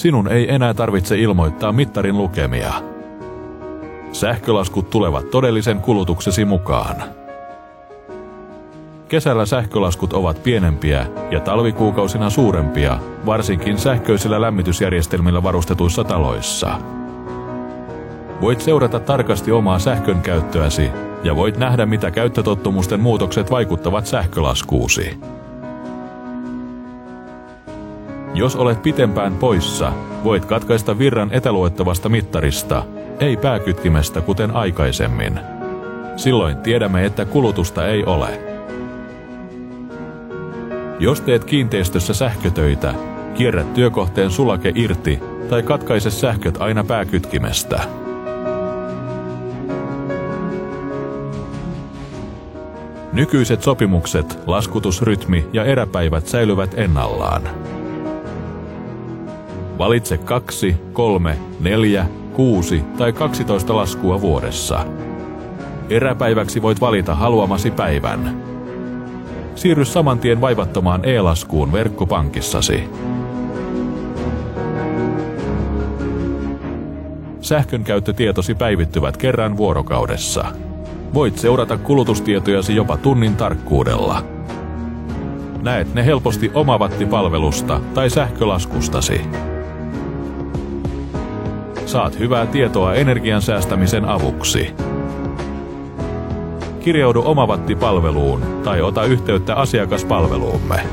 Sinun ei enää tarvitse ilmoittaa mittarin lukemia. Sähkölaskut tulevat todellisen kulutuksesi mukaan. Kesällä sähkölaskut ovat pienempiä ja talvikuukausina suurempia, varsinkin sähköisillä lämmitysjärjestelmillä varustetuissa taloissa. Voit seurata tarkasti omaa sähkön käyttöäsi ja voit nähdä, mitä käyttötottumusten muutokset vaikuttavat sähkölaskuusi. Jos olet pitempään poissa, voit katkaista virran etäluettavasta mittarista, ei pääkytkimestä kuten aikaisemmin. Silloin tiedämme, että kulutusta ei ole. Jos teet kiinteistössä sähkötöitä, kierrä työkohteen sulake irti tai katkaise sähköt aina pääkytkimestä. Nykyiset sopimukset, laskutusrytmi ja eräpäivät säilyvät ennallaan. Valitse 2, 3, 4, 6 tai 12 laskua vuodessa. Eräpäiväksi voit valita haluamasi päivän. Siirry saman tien vaivattomaan e-laskuun verkkopankissasi. Sähkönkäyttötietosi päivittyvät kerran vuorokaudessa. Voit seurata kulutustietojasi jopa tunnin tarkkuudella. Näet ne helposti Omavatti-palvelusta tai sähkölaskustasi. Saat hyvää tietoa energian säästämisen avuksi. Kirjaudu Omavatti-palveluun tai ota yhteyttä asiakaspalveluumme.